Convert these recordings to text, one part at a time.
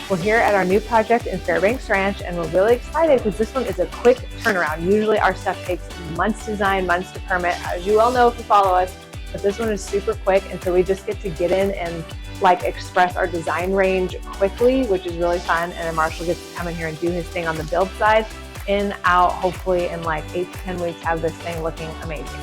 We're here at our new project in Fairbanks Ranch, and we're really excited because this one is a quick turnaround. Usually our stuff takes months to design, months to permit, as you all know if you follow us, but this one is super quick, and so we just get to get in and express our design range quickly, which is really fun. And then Marshall gets to come in here and do his thing on the build side, in, out, hopefully in 8 to 10 weeks, have this thing looking amazing.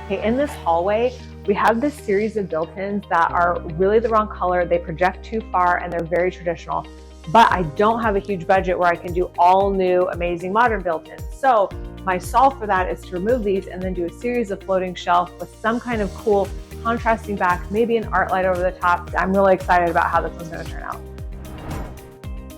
Okay, in this hallway, we have this series of built-ins that are really the wrong color. They project too far and they're very traditional, but I don't have a huge budget where I can do all new, amazing modern built-ins. So my solve for that is to remove these and then do a series of floating shelf with some kind of cool contrasting back, maybe an art light over the top. I'm really excited about how this one's gonna turn out.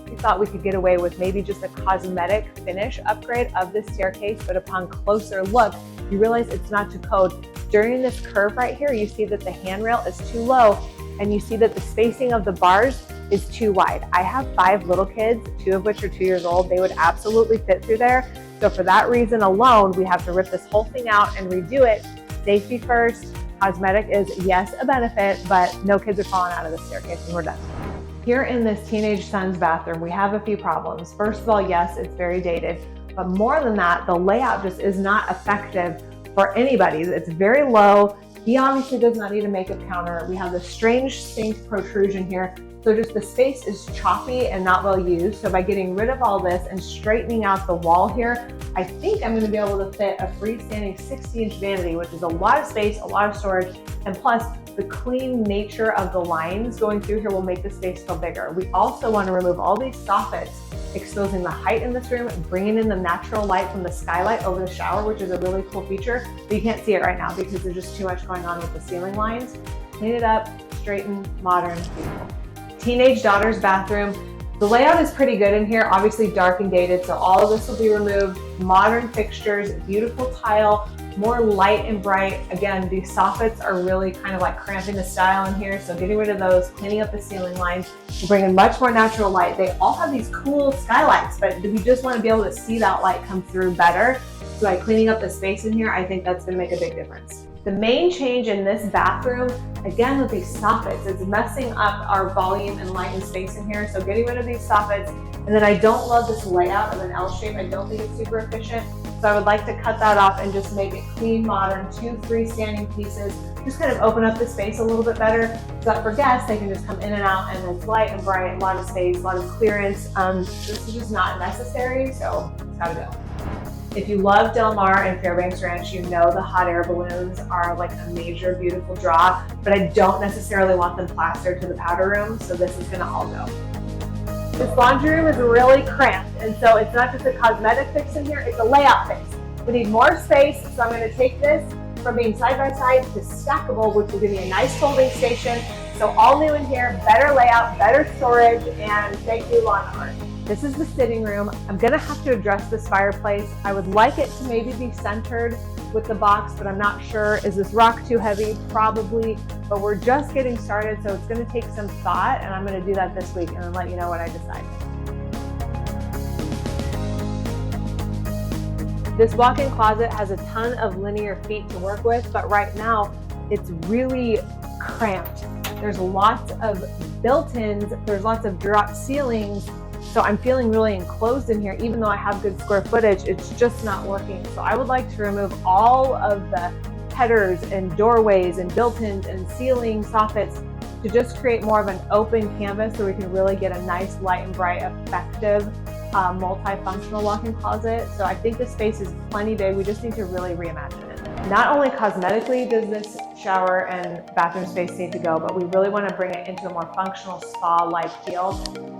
We thought we could get away with maybe just a cosmetic finish upgrade of this staircase, but upon closer look, you realize it's not to code. During this curve right here, you see that the handrail is too low, and you see that the spacing of the bars is too wide. I have 5 little kids, 2 of which are 2 years old. They would absolutely fit through there. So for that reason alone, we have to rip this whole thing out and redo it. Safety first. Cosmetic is, yes, a benefit, but no kids are falling out of the staircase, and we're done. Here in this teenage son's bathroom, we have a few problems. First of all, yes, it's very dated, but more than that, the layout just is not effective for anybody. It's very low. He obviously does not need a makeup counter. We have this strange sink protrusion here. So just the space is choppy and not well used. So by getting rid of all this and straightening out the wall here, I think I'm gonna be able to fit a freestanding 60-inch vanity, which is a lot of space, a lot of storage, and plus the clean nature of the lines going through here will make the space feel bigger. We also want to remove all these soffits, exposing the height in this room, bringing in the natural light from the skylight over the shower, which is a really cool feature, but you can't see it right now because there's just too much going on with the ceiling lines. Clean it up, straighten, modern, beautiful. Teenage daughter's bathroom. The layout is pretty good in here, obviously dark and dated, so all of this will be removed. Modern fixtures, beautiful tile, more light and bright. Again, these soffits are really kind of cramping the style in here, so getting rid of those, cleaning up the ceiling lines, bringing much more natural light. They all have these cool skylights, but we just want to be able to see that light come through better. So by cleaning up the space in here, I think that's going to make a big difference. The main change in this bathroom, again with these soffits, it's messing up our volume and light and space in here. So getting rid of these soffits, and then I don't love this layout of an L shape. I don't think it's super efficient. So I would like to cut that off and just make it clean, modern, 2 freestanding pieces. Just kind of open up the space a little bit better so that for guests, they can just come in and out and it's light and bright, a lot of space, a lot of clearance. This is just not necessary, so it's gotta go. If you love Del Mar and Fairbanks Ranch, you know the hot air balloons are a major beautiful draw, but I don't necessarily want them plastered to the powder room, so this is gonna all go. This laundry room is really cramped, and so it's not just a cosmetic fix in here, it's a layout fix. We need more space, so I'm gonna take this from being side by side to stackable, which will give me a nice folding station. So all new in here, better layout, better storage, and thank you, Lawn Art. This is the sitting room. I'm gonna have to address this fireplace. I would like it to maybe be centered with the box, but I'm not sure. Is this rock too heavy? Probably, but we're just getting started, so it's gonna take some thought, and I'm gonna do that this week and then let you know what I decide. This walk-in closet has a ton of linear feet to work with, but right now it's really cramped. There's lots of built-ins, there's lots of drop ceilings, so I'm feeling really enclosed in here. Even though I have good square footage, it's just not working. So I would like to remove all of the headers and doorways and built-ins and ceiling soffits to just create more of an open canvas so we can really get a nice light and bright, effective, multifunctional walk-in closet. So I think the space is plenty big. We just need to really reimagine it. Not only cosmetically does this shower and bathroom space need to go, but we really want to bring it into a more functional spa-like feel.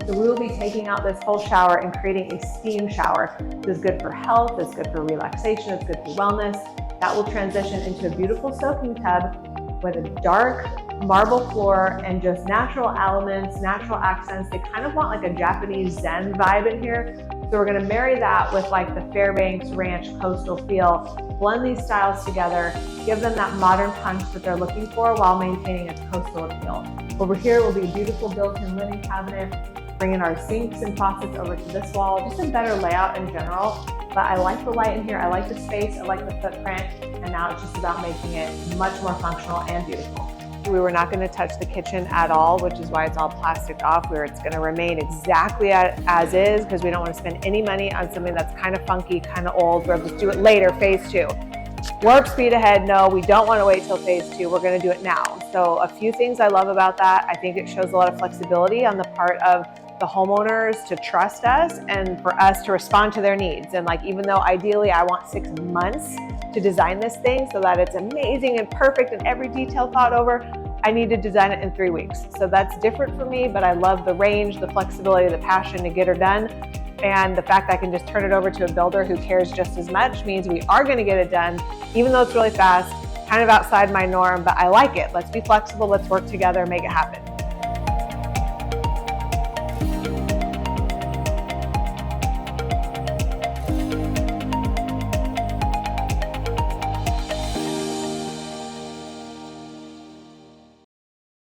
So we will be taking out this whole shower and creating a steam shower. This is good for health, it's good for relaxation, it's good for wellness. That will transition into a beautiful soaking tub with a dark marble floor and just natural elements, natural accents. They kind of want a Japanese Zen vibe in here. So we're gonna marry that with the Fairbanks Ranch coastal feel, blend these styles together, give them that modern punch that they're looking for while maintaining a coastal appeal. Over here will be a beautiful built-in linen cabinet, bringing our sinks and faucets over to this wall, just a better layout in general. But I like the light in here, I like the space, I like the footprint, and now it's just about making it much more functional and beautiful. We were not going to touch the kitchen at all, which is why it's all plastic off, where it's going to remain exactly as is, because we don't want to spend any money on something that's kind of funky, kind of old. We'll just do it later, phase 2. Warp speed ahead, no, we don't want to wait till phase 2. We're going to do it now. So a few things I love about that. I think it shows a lot of flexibility on the part of the homeowners to trust us and for us to respond to their needs. And like, even though ideally I want 6 months to design this thing so that it's amazing and perfect and every detail thought over, I need to design it in 3 weeks. So that's different for me, but I love the range, the flexibility, the passion to get her done. And the fact that I can just turn it over to a builder who cares just as much means we are going to get it done, even though it's really fast, kind of outside my norm, but I like it. Let's be flexible, let's work together, make it happen.